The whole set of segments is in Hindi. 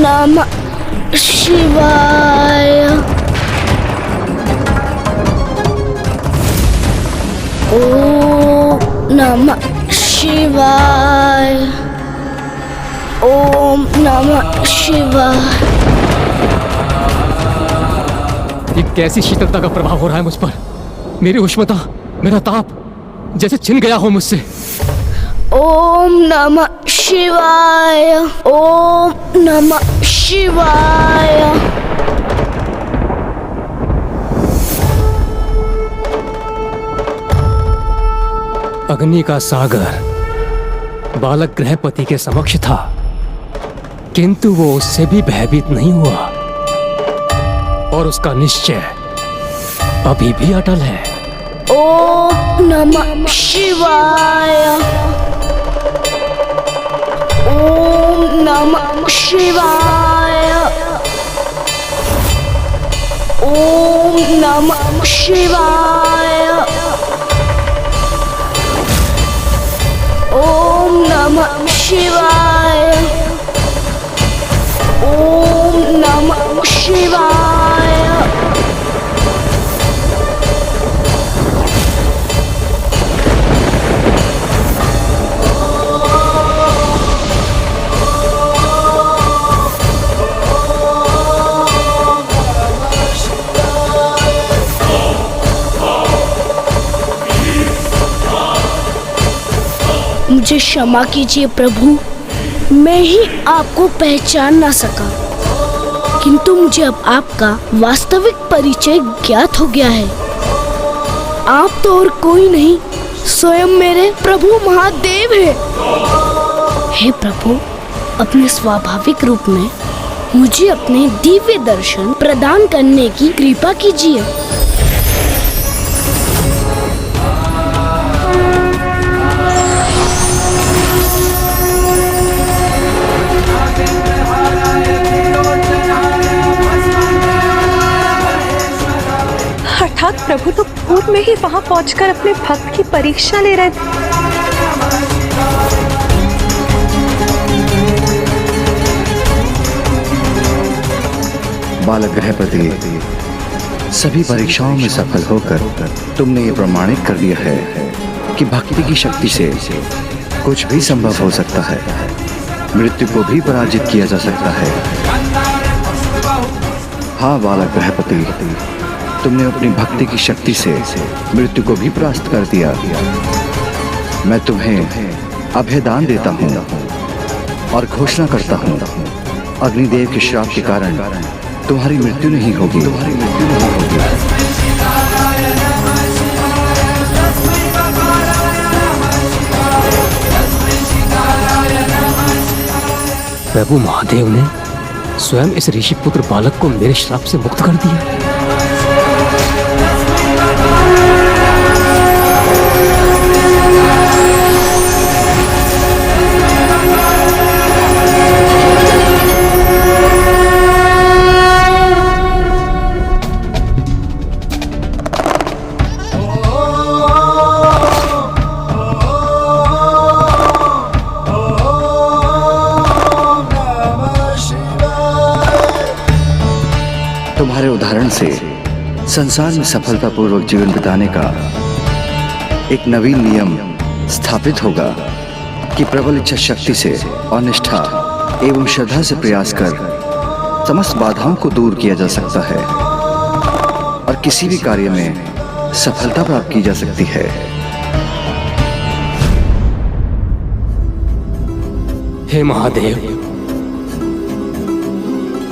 नमः शिवाय। ओम नमः शिवाय। ओम नमः शिवाय। ये कैसी शीतलता का प्रभाव हो रहा है मुझ पर? मेरी उष्णता, मेरा ताप जैसे छिन गया हो मुझसे। ओम नमः शिवाय। ओम नमः शिवाय। अग्नि का सागर बालक गृहपति के समक्ष था, किंतु वो उससे भी भयभीत नहीं हुआ और उसका निश्चय अभी भी अटल है। ओम नमः शिवाय। ओम नमः शिवाय। ओम नमः शिवाय। ओम नमः शिवाय। ओम नमः शिवाय। मुझे क्षमा कीजिए प्रभु, मैं ही आपको पहचान ना सका, किंतु मुझे अब आपका वास्तविक परिचय ज्ञात हो गया है। आप तो और कोई नहीं, स्वयं मेरे प्रभु महादेव हैं। हे प्रभु, अपने स्वाभाविक रूप में मुझे अपने दिव्य दर्शन प्रदान करने की कृपा कीजिए। अर्थात प्रभु तो पूर्व में ही वहां पहुंचकर अपने भक्त की परीक्षा ले रहे थे। बालक गृहपति, सभी परीक्षाओं में सफल होकर तुमने ये प्रमाणित कर दिया है कि भक्ति की शक्ति से कुछ भी संभव हो सकता है, मृत्यु को भी पराजित किया जा सकता है। हाँ बालक गृहपति, तुमने अपनी भक्ति की शक्ति से मृत्यु को भी परास्त कर दिया। मैं तुम्हें अभयदान देता हूँ और घोषणा करता हूँ, अग्निदेव के श्राप के कारण तुम्हारी मृत्यु नहीं होगी। प्रभु महादेव ने स्वयं इस ऋषि पुत्र बालक को मेरे श्राप से मुक्त कर दिया। तुम्हारे उदाहरण से संसार में सफलतापूर्वक जीवन बिताने का एक नवीन नियम स्थापित होगा कि प्रबल इच्छा शक्ति से और निष्ठा एवं श्रद्धा से प्रयास कर समस्त बाधाओं को दूर किया जा सकता है और किसी भी कार्य में सफलता प्राप्त की जा सकती है। हे महादेव,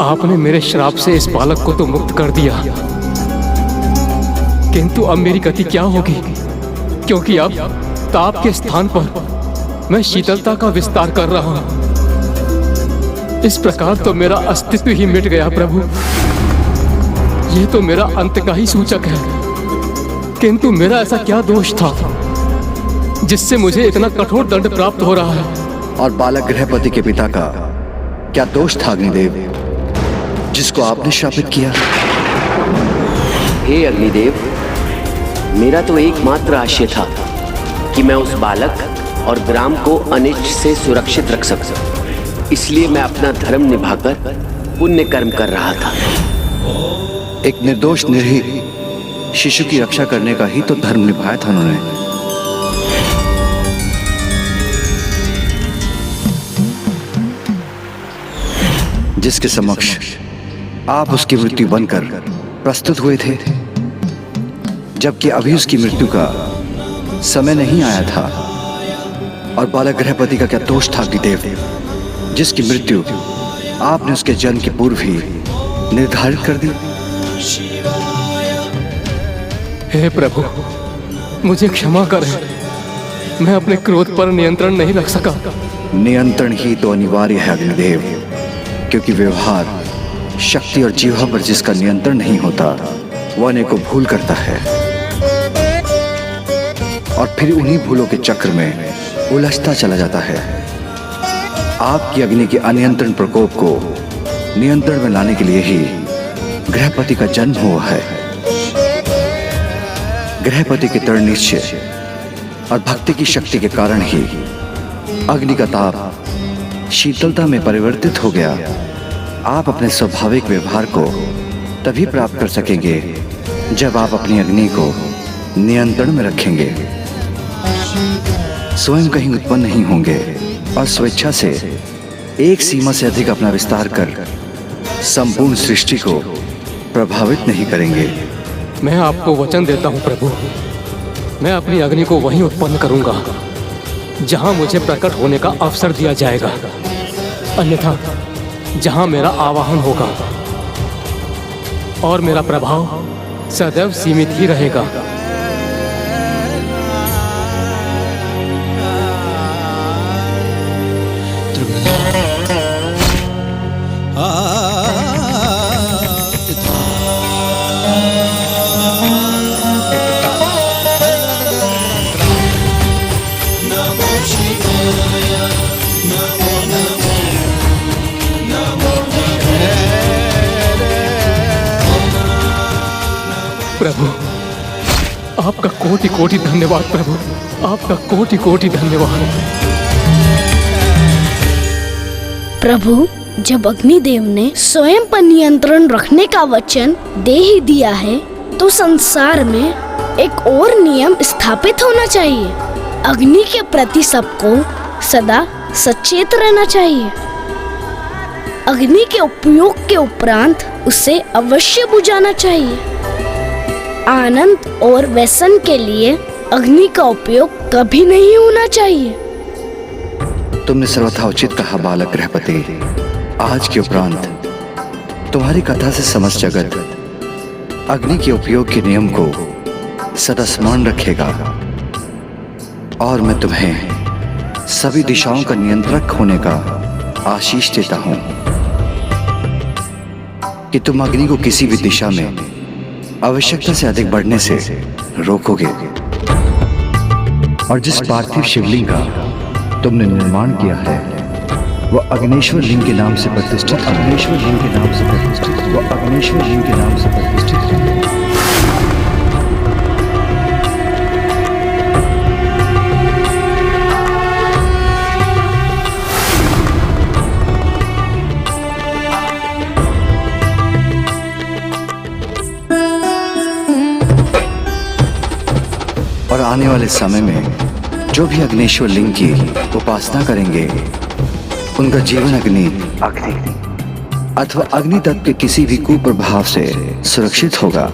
आपने मेरे श्राप से इस बालक को तो मुक्त कर दिया, किंतु अब मेरी गति क्या होगी? क्योंकि अब ताप के स्थान पर मैं शीतलता का विस्तार कर रहा हूं। इस प्रकार तो मेरा अस्तित्व ही मिट गया प्रभु। यह तो मेरा अंत का ही सूचक है, किंतु मेरा ऐसा क्या दोष था जिससे मुझे इतना कठोर दंड प्राप्त हो रहा है? और बालक गृहपति के पिता का क्या दोष था अग्निदेव, जिसको आपने शापित किया? हे अग्निदेव, मेरा तो एकमात्र आशय था कि मैं उस बालक और ग्राम को अनिष्ट से सुरक्षित रख सकूं। इसलिए मैं अपना धर्म निभाकर पुण्य कर्म कर रहा था। एक निर्दोष निरीह शिशु की रक्षा करने का ही तो धर्म निभाया था उन्होंने। जिसके समक्ष आप उसकी मृत्यु बनकर प्रस्तुत हुए थे, जबकि अभी उसकी मृत्यु का समय नहीं आया था। और बालक गृहपति का क्या दोष था अग्निदेव, जिसकी मृत्यु आपने उसके जन्म के पूर्व ही निर्धारित कर दी। हे प्रभु, मुझे क्षमा करें। मैं अपने क्रोध पर नियंत्रण नहीं रख सका। नियंत्रण ही तो अनिवार्य है अग्निदेव, क्योंकि व्यवहार, शक्ति और जीवा पर जिसका नियंत्रण नहीं होता वह अनेकों भूल करता है और फिर उन्हीं भूलों के चक्र में उलझता चला जाता है। आपकी अग्नि के अनियंत्रण प्रकोप को नियंत्रण में लाने के लिए ही गृहपति का जन्म हुआ है। गृहपति के दृढ़ निश्चय और भक्ति की शक्ति के कारण ही अग्नि का ताप शीतलता में परिवर्तित हो गया। आप अपने स्वाभाविक व्यवहार को तभी प्राप्त कर सकेंगे जब आप अपनी अग्नि को नियंत्रण में रखेंगे। स्वयं कहीं उत्पन्न नहीं होंगे और स्वेच्छा से एक सीमा से अधिक अपना विस्तार कर संपूर्ण सृष्टि को प्रभावित नहीं करेंगे। मैं आपको वचन देता हूँ प्रभु, मैं अपनी अग्नि को वहीं उत्पन्न करूंगा जहां मुझे प्रकट होने का अवसर दिया जाएगा, अन्यथा जहां मेरा आवाहन होगा और मेरा प्रभाव सदैव सीमित ही रहेगा। प्रभु, आपका कोटि कोटि धन्यवाद प्रभु, आपका कोटि कोटि धन्यवाद। प्रभु, जब अग्निदेव ने स्वयं पर नियंत्रण रखने का वचन दे ही दिया है, तो संसार में एक और नियम स्थापित होना चाहिए। अग्नि के प्रति सबको सदा सचेत रहना चाहिए। अग्नि के उपयोग के उपरांत उसे अवश्य बुझाना चाहिए। आनंद और व्यसन के लिए अग्नि का उपयोग कभी नहीं होना चाहिए। तुमने सर्वथा उचित कहा बालक गृहपति। आज के उपरांत तुम्हारी कथा से समस्त जगत अग्नि के उपयोग के नियम को सदा स्मरण रखेगा और मैं तुम्हें सभी दिशाओं का नियंत्रक होने का आशीष देता हूं कि तुम अग्नि को किसी भी दिशा में आवश्यकता से अधिक बढ़ने से रोकोगे और जिस पार्थिव शिवलिंग का तुमने निर्माण किया है वह अग्नेश्वर लिंग के नाम से प्रतिष्ठित है। अग्नेश्वर लिंग के नाम से प्रतिष्ठित है। वह अग्नेश्वर लिंग के नाम से प्रतिष्ठित है। और आने वाले समय में जो भी अग्नेश्वर लिंग की उपासना करेंगे उनका जीवन अग्नि अथवा अग्नि तत्व के किसी भी कुप्रभाव से सुरक्षित होगा।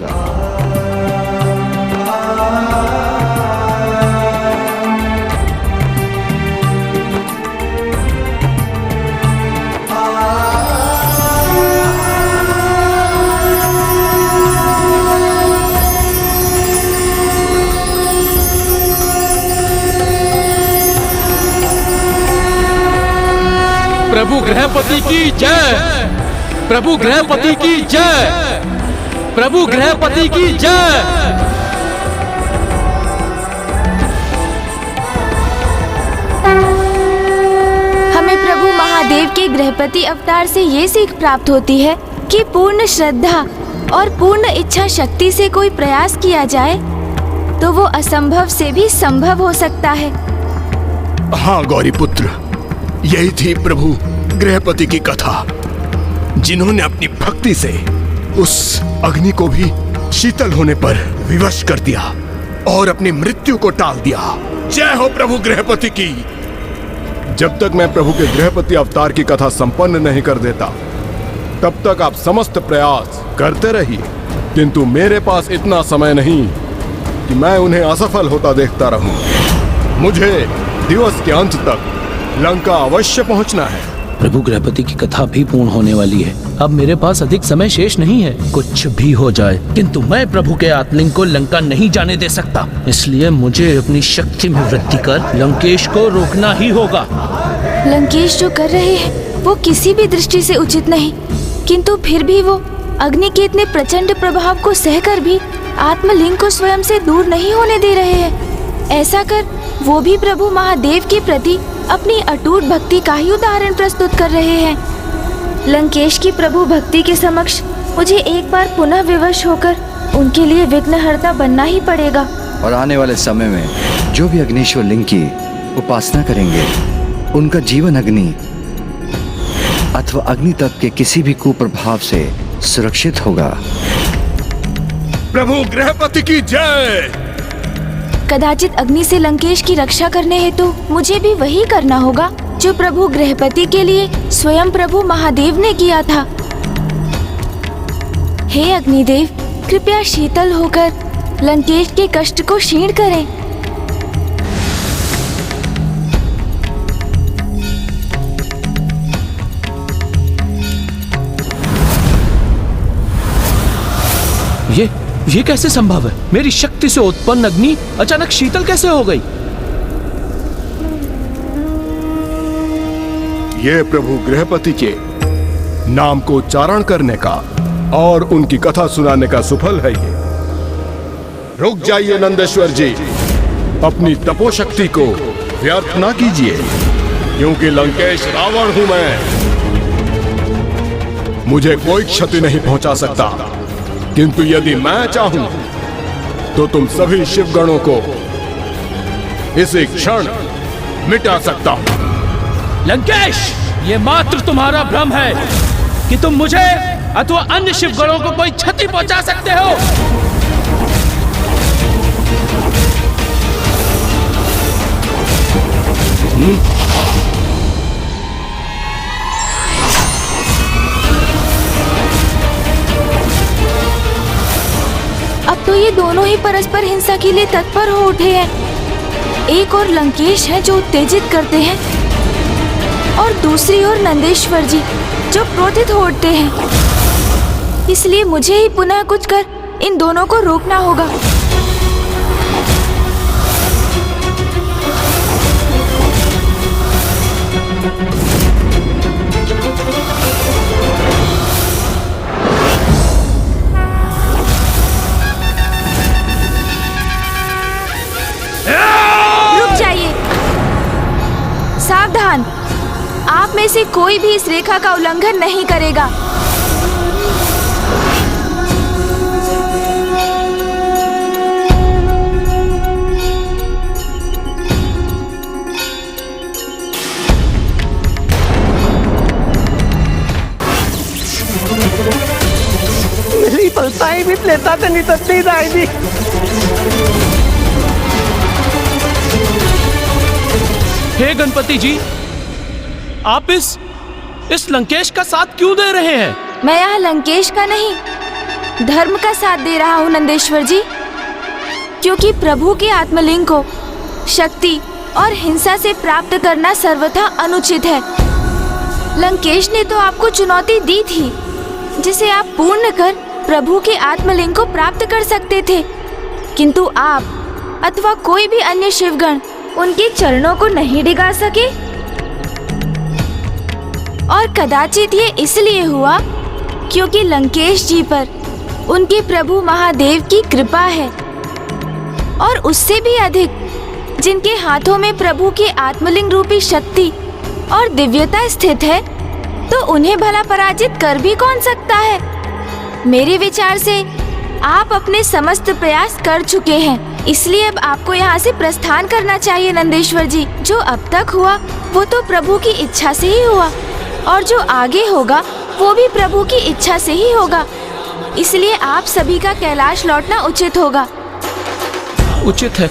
प्रभु गृहपति की जय, प्रभु गृहपति की जय, प्रभु गृहपति की जय। हमें प्रभु महादेव के गृहपति अवतार से ये सीख प्राप्त होती है कि पूर्ण श्रद्धा और पूर्ण इच्छा शक्ति से कोई प्रयास किया जाए तो वो असंभव से भी संभव हो सकता है। हाँ गौरी पुत्र, यही थी प्रभु गृहपति की कथा, जिन्होंने अपनी भक्ति से उस अग्नि को भी शीतल होने पर विवश कर दिया और अपनी मृत्यु को टाल दिया। जय हो प्रभु गृहपति की। जब तक मैं प्रभु के गृहपति अवतार की कथा संपन्न नहीं कर देता, तब तक आप समस्त प्रयास करते रहिए, किंतु मेरे पास इतना समय नहीं कि मैं उन्हें असफल होता देखता रहूं। मुझे दिवस के अंत तक लंका अवश्य पहुंचना है। प्रभु गृहपति की कथा भी पूर्ण होने वाली है। अब मेरे पास अधिक समय शेष नहीं है। कुछ भी हो जाए, किंतु मैं प्रभु के आत्मलिंग को लंका नहीं जाने दे सकता। इसलिए मुझे अपनी शक्ति में वृद्धि कर लंकेश को रोकना ही होगा। लंकेश जो कर रहे हैं वो किसी भी दृष्टि से उचित नहीं, किंतु फिर भी वो अग्नि के इतने प्रचंड प्रभाव को सहकर भी आत्मलिंग को स्वयं से दूर नहीं होने दे रहे हैं। ऐसा कर वो भी प्रभु महादेव के प्रति अपनी अटूट भक्ति का ही उदाहरण प्रस्तुत कर रहे हैं। लंकेश की प्रभु भक्ति के समक्ष मुझे एक बार पुनः विवश होकर उनके लिए विघ्नहर्ता बनना ही पड़ेगा। और आने वाले समय में जो भी अग्निश्वर लिंग की उपासना करेंगे, उनका जीवन अग्नि अथवा अग्नि तत्व के किसी भी कुप्रभाव से सुरक्षित होगा। प्रभु गृहपति की जय। कदाचित अग्नि से लंकेश की रक्षा करने हेतु मुझे भी वही करना होगा जो प्रभु गृहपति के लिए स्वयं प्रभु महादेव ने किया था। हे अग्निदेव, कृपया शीतल होकर लंकेश के कष्ट को क्षीण करें। ये कैसे संभव है? मेरी शक्ति से उत्पन्न अग्नि अचानक शीतल कैसे हो गई? ये प्रभु गृहपति के नाम को उच्चारण करने का और उनकी कथा सुनाने का सुफल है ये। रुक जाइए नंदेश्वर जी, अपनी तपोशक्ति को व्यर्थ ना कीजिए, क्योंकि लंकेश रावण हूं मैं। मुझे कोई क्षति नहीं पहुंचा सकता, किंतु यदि मैं चाहूं तो तुम सभी शिवगणों को इसी क्षण मिटा सकता हूं। लंकेश, ये मात्र तुम्हारा भ्रम है कि तुम मुझे अथवा अन्य शिवगणों को कोई क्षति पहुंचा सकते हो। अब तो ये दोनों ही परस्पर हिंसा के लिए तत्पर हो उठे हैं। एक और लंकेश है जो उत्तेजित करते हैं और दूसरी ओर नंदेश्वर जी जो क्रोधित हो उठते हैं। इसलिए मुझे ही पुनः कुछ कर इन दोनों को रोकना होगा। रुक जाइए, सावधान, आप में से कोई भी इस रेखा का उल्लंघन नहीं करेगा। मेरी पलताई भी लेता तो नहीं तत्ती जाएगी। हे गणपति जी, आप इस लंकेश का साथ क्यों दे रहे हैं? मैं यहाँ लंकेश का नहीं, धर्म का साथ दे रहा हूँ नंदेश्वर जी, क्योंकि प्रभु के आत्मलिंग को शक्ति और हिंसा से प्राप्त करना सर्वथा अनुचित है। लंकेश ने तो आपको चुनौती दी थी, जिसे आप पूर्ण कर प्रभु के आत्मलिंग को प्राप्त कर सकते थे, किंतु आप अथवा कोई भी अन्य शिवगण उनके चरणों को नहीं डिगा सके। और कदाचित ये इसलिए हुआ क्योंकि लंकेश जी पर उनके प्रभु महादेव की कृपा है, और उससे भी अधिक जिनके हाथों में प्रभु के आत्मलिंग रूपी शक्ति और दिव्यता स्थित है, तो उन्हें भला पराजित कर भी कौन सकता है। मेरे विचार से आप अपने समस्त प्रयास कर चुके हैं, इसलिए अब आपको यहाँ से प्रस्थान करना चाहिए नंदेश्वर जी। जो अब तक हुआ वो तो प्रभु की इच्छा से ही हुआ। और जो आगे होगा वो भी प्रभु की इच्छा से ही होगा। इसलिए आप सभी का कैलाश लौटना उचित होगा। उचित है।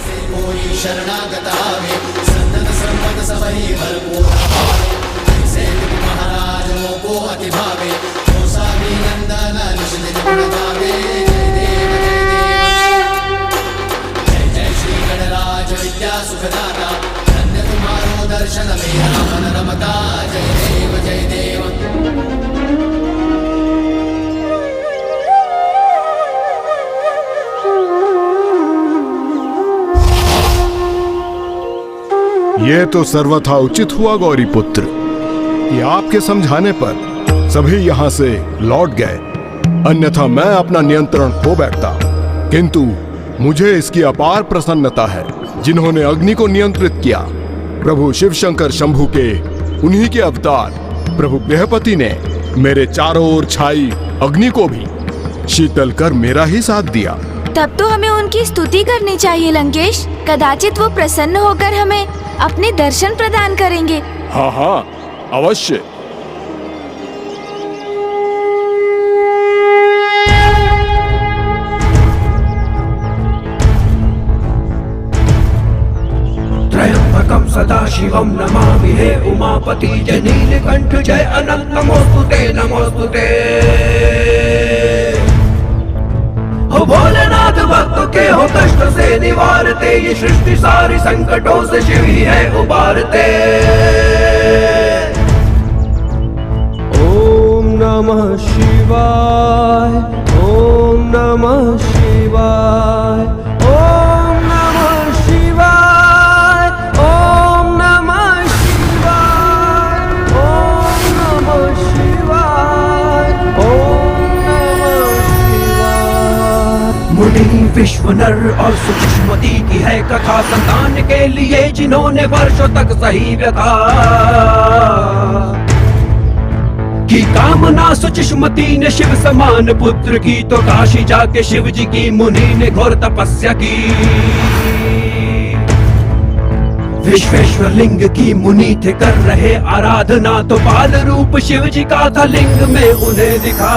ये तो सर्वथा उचित हुआ गौरी पुत्र कि आपके समझाने पर सभी यहाँ से लौट गए, अन्यथा मैं अपना नियंत्रण खो बैठता। किंतु मुझे इसकी अपार प्रसन्नता है जिन्होंने अग्नि को नियंत्रित किया। प्रभु शिव शंकर शंभु के उन्हीं के अवतार प्रभु गृहपति ने मेरे चारों ओर छाई अग्नि को भी शीतल कर मेरा ही साथ दिया। तब तो हमें उनकी स्तुति करनी चाहिए लंकेश। कदाचित वो प्रसन्न होकर हमें अपने दर्शन प्रदान करेंगे। हाँ हाँ अवश्य। त्रयंबकं सदाशिवं नमामि हे उमापति जय नीलकंठ जय अनंत नमोस्तुते नमोस्तुते। हो भोलेनाथ भक्त के हो कष्ट से निवारते, ये सृष्टि सारी संकटों से शिव ही है उबारते। ओम नमः शिवाय ओम नमः शिवाय ओम नमः शिवाय ओम नमः शिवाय ओम नमः शिवाय ओम नमः शिवाय। मुनि विश्व नर और सुषमती की है कथा, संतान के लिए जिन्होंने वर्षों तक सही व्यथा की कामना। सुषमती ने शिव समान पुत्र की तो काशी जाके शिव जी की मुनि ने घोर तपस्या की। विश्वेश्वर लिंग की मुनि थे कर रहे आराधना, तो बाल रूप शिव जी का था लिंग में उन्हें दिखा।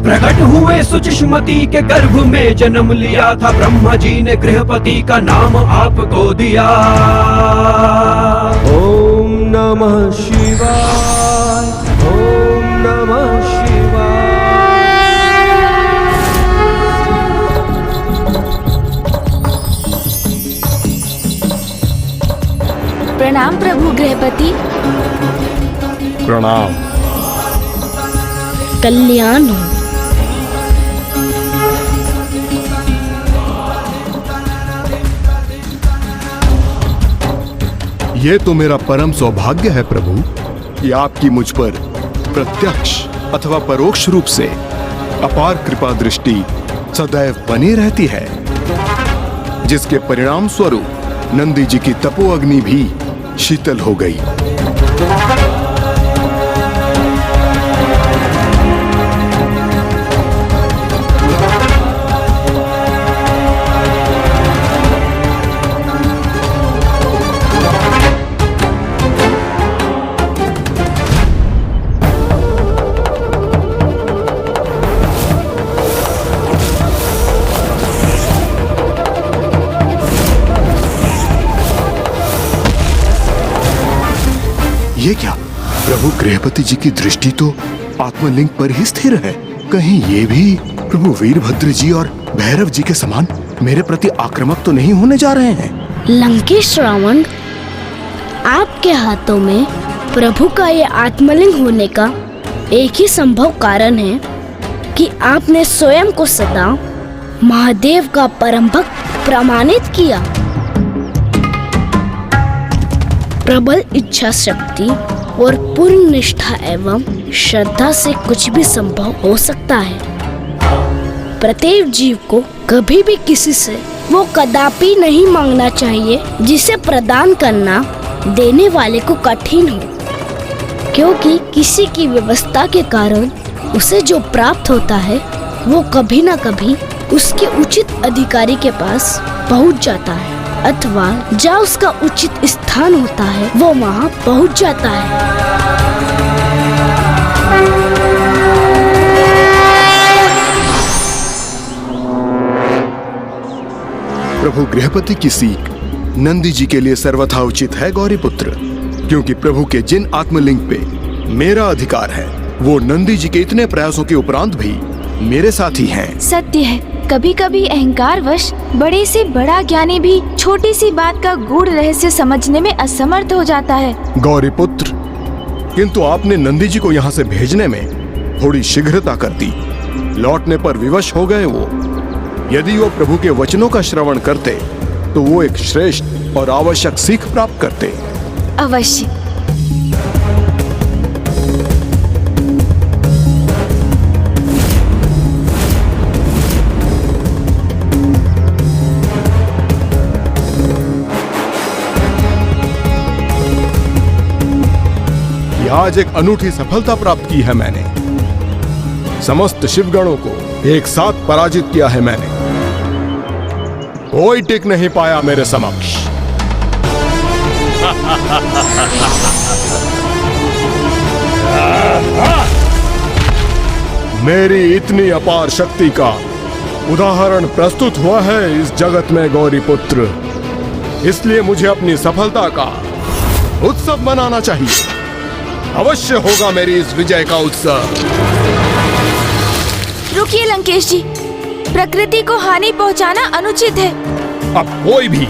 प्रकट हुए सुषमती के गर्भ में जन्म लिया था, ब्रह्मा जी ने गृहपति का नाम आपको दिया। ओम नमः शिवाय ओम नमः शिवाय। प्रणाम प्रभु गृहपति। प्रणाम। कल्याण हो। ये तो मेरा परम सौभाग्य है प्रभु कि आपकी मुझ पर प्रत्यक्ष अथवा परोक्ष रूप से अपार कृपा दृष्टि सदैव बनी रहती है, जिसके परिणाम स्वरूप नंदी जी की तपो अग्नि भी शीतल हो गई। ये क्या? प्रभु गृहपति जी की दृष्टि तो आत्मलिंग पर ही स्थिर है। कहीं ये भी प्रभु वीरभद्र जी और भैरव जी के समान मेरे प्रति आक्रामक तो नहीं होने जा रहे हैं? लंकेश रावण, आपके हाथों में प्रभु का ये आत्मलिंग होने का एक ही संभव कारण है कि आपने स्वयं को सदा महादेव का परम भक्त प्रमाणित किया। प्रबल इच्छा शक्ति और पूर्ण निष्ठा एवं श्रद्धा से कुछ भी संभव हो सकता है। प्रत्येक जीव को कभी भी किसी से वो कदापि नहीं मांगना चाहिए जिसे प्रदान करना देने वाले को कठिन हो, क्योंकि किसी की व्यवस्था के कारण उसे जो प्राप्त होता है वो कभी ना कभी उसके उचित अधिकारी के पास पहुंच जाता है। अथवा जहाँ उसका उचित स्थान होता है वो वहाँ पहुँच जाता है। प्रभु गृहपति की सीख नंदी जी के लिए सर्वथा उचित है गौरीपुत्र, क्योंकि प्रभु के जिन आत्मलिंग पे मेरा अधिकार है वो नंदी जी के इतने प्रयासों के उपरांत भी मेरे साथी हैं। सत्य है, कभी कभी अहंकारवश बड़े से बड़ा ज्ञानी भी छोटी सी बात का गूढ़ रहस्य समझने में असमर्थ हो जाता है। गौरीपुत्र, किंतु आपने नंदी जी को यहाँ से भेजने में थोड़ी शीघ्रता कर दी। लौटने पर विवश हो गए वो। यदि वो प्रभु के वचनों का श्रवण करते तो वो एक श्रेष्ठ और आवश्यक सीख प्राप्त करते। अवश्य। आज एक अनूठी सफलता प्राप्त की है मैंने। समस्त शिवगणों को एक साथ पराजित किया है मैंने। कोई टिक नहीं पाया मेरे समक्ष। मेरी इतनी अपार शक्ति का उदाहरण प्रस्तुत हुआ है इस जगत में गौरीपुत्र, इसलिए मुझे अपनी सफलता का उत्सव मनाना चाहिए। अवश्य होगा मेरी इस विजय का उत्सव। रुकिए लंकेश जी, प्रकृति को हानि पहुंचाना अनुचित है। अब कोई भी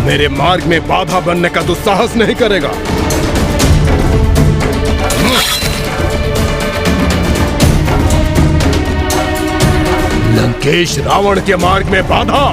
मेरे मार्ग में बाधा बनने का दुस्साहस नहीं करेगा। लंकेश रावण के मार्ग में बाधा।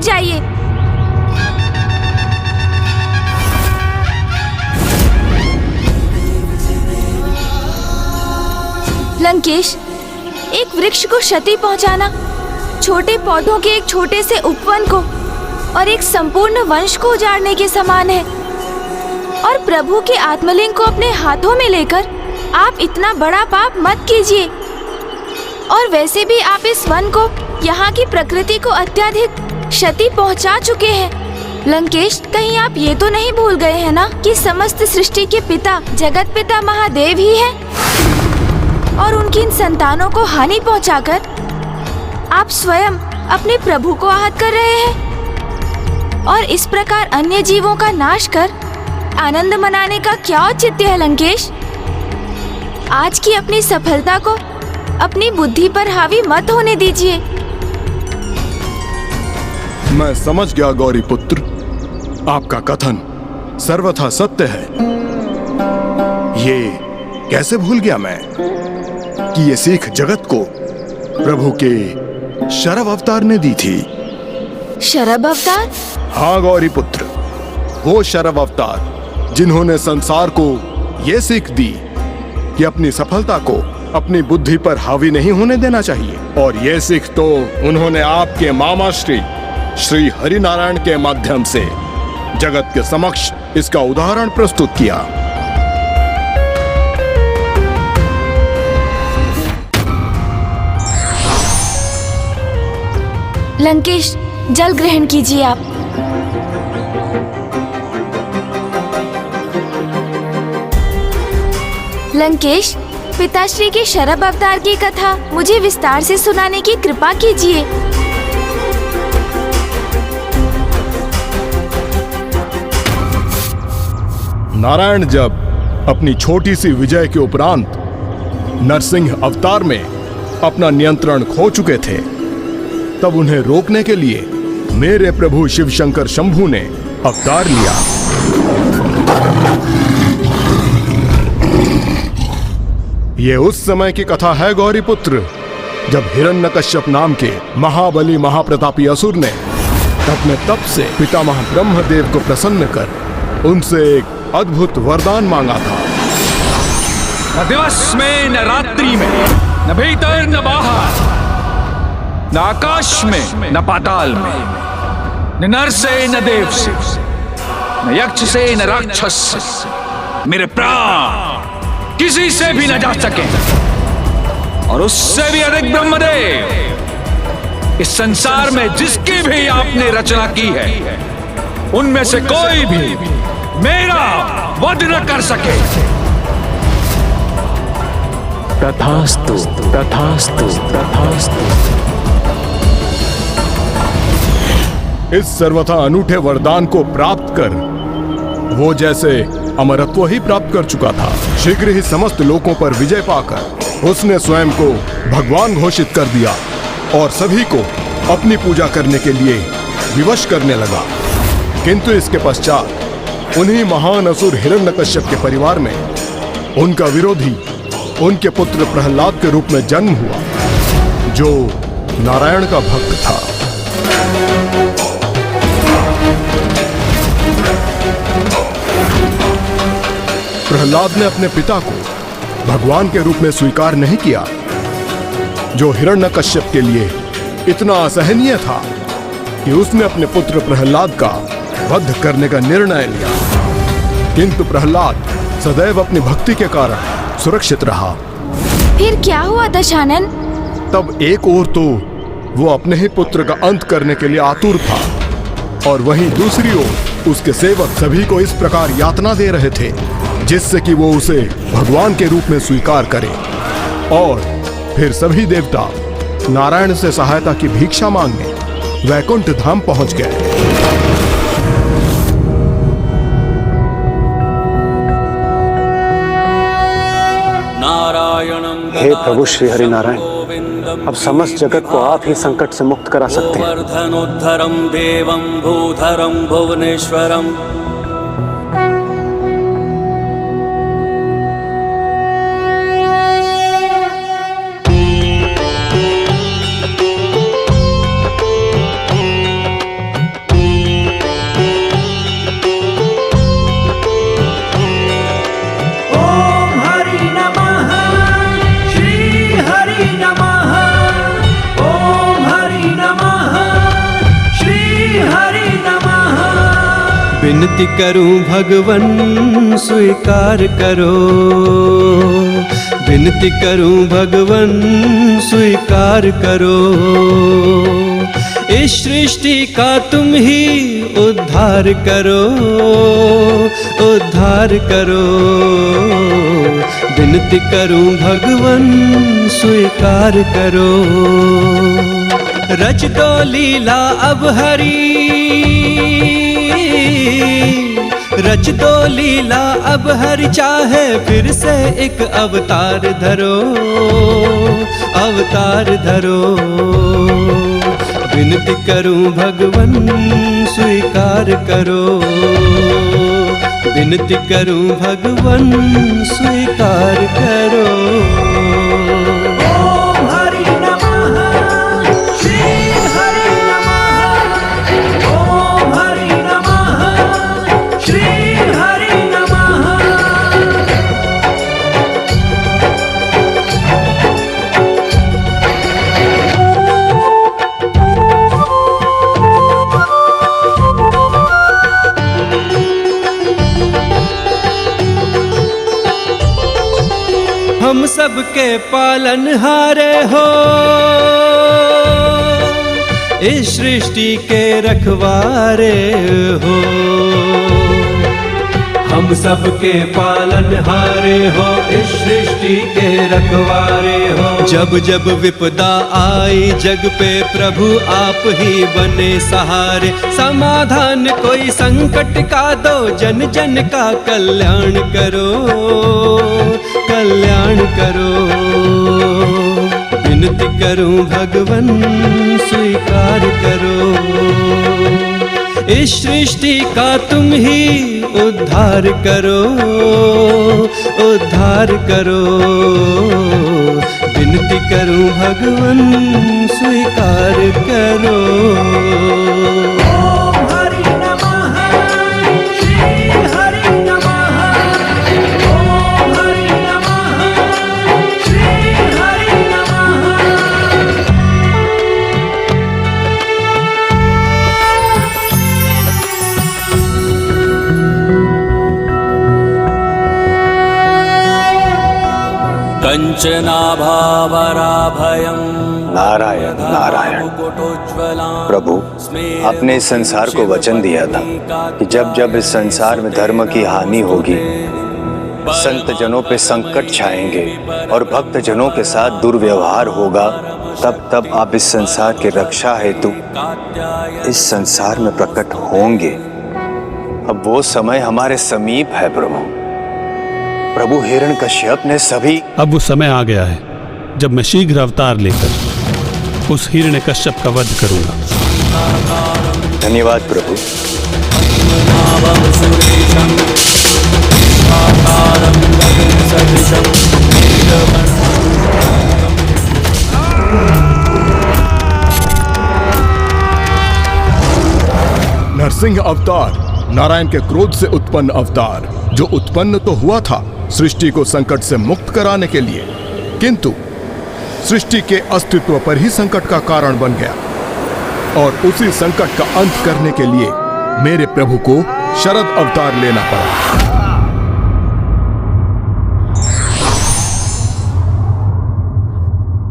जाइए। लंकेश, एक वृक्ष को क्षति पहुंचाना छोटे पौधों के एक छोटे से उपवन को और एक संपूर्ण वंश को उजाड़ने के समान है। और प्रभु के आत्मलिंग को अपने हाथों में लेकर आप इतना बड़ा पाप मत कीजिए। और वैसे भी आप इस वन को, यहाँ की प्रकृति को अत्यधिक क्षति पहुंचा चुके हैं। लंकेश, कहीं आप ये तो नहीं भूल गए हैं ना कि समस्त सृष्टि के पिता जगत पिता महादेव ही हैं और उनकी इन संतानों को हानि पहुंचाकर आप स्वयं अपने प्रभु को आहत कर रहे हैं। और इस प्रकार अन्य जीवों का नाश कर आनंद मनाने का क्या औचित्य है लंकेश? आज की अपनी सफलता को अपनी बुद्धि पर हावी मत होने दीजिए। मैं समझ गया गौरीपुत्र, आपका कथन सर्वथा सत्य है। ये कैसे भूल गया मैं कि ये सीख जगत को प्रभु के शरव अवतार ने दी थी। शरव अवतार? हाँ गौरीपुत्र, वो शरव अवतार जिन्होंने संसार को ये सीख दी कि अपनी सफलता को अपनी बुद्धि पर हावी नहीं होने देना चाहिए। और ये सीख तो उन्होंने आपके मामा श्री हरिनारायण के माध्यम से जगत के समक्ष इसका उदाहरण प्रस्तुत किया। लंकेश, जल ग्रहण कीजिए आप। लंकेश, पिताश्री के शरभ अवतार की कथा मुझे विस्तार से सुनाने की कृपा कीजिए। नारायण जब अपनी छोटी सी विजय के उपरांत नरसिंह अवतार में अपना नियंत्रण खो चुके थे, तब उन्हें रोकने के लिए मेरे प्रभु शिव शंकर शंभू ने अवतार लिया। ये उस समय की कथा है गौरीपुत्र, जब हिरण्यकश्यप नाम के महाबली महाप्रतापी असुर ने अपने तप से पितामह ब्रह्मदेव को प्रसन्न कर उनसे एक अद्भुत वरदान मांगा था। दिवस में न रात्रि में न भीतर न बाहर, न आकाश में न पाताल में, न नर से न देव से, न यक्ष से न राक्षस से मेरे प्राण किसी से भी न जा सके। और उससे भी अधिक ब्रह्मदेव, इस संसार में जिसकी भी आपने रचना की है, उनमें से कोई भी मेरा वध न कर सके। तथास्तु तथास्तु तथास्तु। इस सर्वथा अनूठे वरदान को प्राप्त कर वो जैसे अमरत्व ही प्राप्त कर चुका था। शीघ्र ही समस्त लोकों पर विजय पाकर उसने स्वयं को भगवान घोषित कर दिया और सभी को अपनी पूजा करने के लिए विवश करने लगा। किंतु इसके पश्चात उन्हीं महान असुर हिरण्यकश्यप के परिवार में उनका विरोधी उनके पुत्र प्रहलाद के रूप में जन्म हुआ, जो नारायण का भक्त था। प्रहलाद ने अपने पिता को भगवान के रूप में स्वीकार नहीं किया, जो हिरण्यकश्यप के लिए इतना असहनीय था कि उसने अपने पुत्र प्रहलाद का वध करने का निर्णय लिया। किंतु प्रहलाद सदैव अपनी भक्ति के कारण सुरक्षित रहा। फिर क्या हुआ दशानन? तब एक ओर तो वो अपने ही पुत्र का अंत करने के लिए आतुर था, और वहीं दूसरी ओर उसके सेवक सभी को इस प्रकार यातना दे रहे थे जिससे कि वो उसे भगवान के रूप में स्वीकार करे। और फिर सभी देवता नारायण से सहायता की भिक्षा मांगने वैकुंठ धाम पहुंच गए। हे प्रभु श्री हरि नारायण, अब समस्त जगत को आप ही संकट से मुक्त करा सकते हैं। वर्धनोद्धरम देवम भूधरम भुवनेश्वरम। विनती करूं भगवन स्वीकार करो, विनती करूं भगवन स्वीकार करो। इस सृष्टि का तुम ही उद्धार करो, उद्धार करो। विनती करूं भगवन स्वीकार करो। रच दो लीला अब हरी, रच दो लीला अब हर चाहे फिर से एक अवतार धरो, अवतार धरो। विनती करूं भगवन स्वीकार करो, विनती करूं भगवन स्वीकार करो। हम सबके पालनहारे हो, इस सृष्टि के रखवारे हो। हम सबके पालनहारे हो, इस सृष्टि के रखवारे हो। जब जब विपदा आई जग पे प्रभु आप ही बने सहारे। समाधान कोई संकट का दो, जन जन का कल्याण करो, कल्याण करो। विनती करूं भगवन स्वीकार करो। इस सृष्टि का तुम ही उद्धार करो, उद्धार करो। विनती करूं भगवन स्वीकार करो। हरि नमः, श्री हरि नमः। सिञ्चनाभावराभयं नारायण नारायण। प्रभु, आपने इस संसार को वचन दिया था कि जब जब इस संसार में धर्म की हानि होगी, संत जनों पे संकट छाएंगे और भक्त जनों के साथ दुर्व्यवहार होगा, तब तब आप इस संसार की रक्षा हेतु इस संसार में प्रकट होंगे। अब वो समय हमारे समीप है प्रभु। प्रभु, हिरण्यकश्यप ने सभी अब वो समय आ गया है जब मैं शीघ्र अवतार लेकर उस हिरण्यकश्यप का वध करूंगा। धन्यवाद प्रभु। नरसिंह अवतार नारायण के क्रोध से उत्पन्न अवतार, जो उत्पन्न तो हुआ था सृष्टि को संकट से मुक्त कराने के लिए, किंतु सृष्टि के अस्तित्व पर ही संकट का कारण बन गया और उसी संकट का अंत करने के लिए मेरे प्रभु को शरद अवतार लेना पड़ा।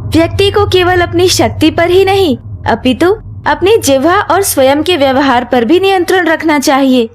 व्यक्ति को केवल अपनी शक्ति पर ही नहीं, अपितु अपनी जिह्वा और स्वयं के व्यवहार पर भी नियंत्रण रखना चाहिए।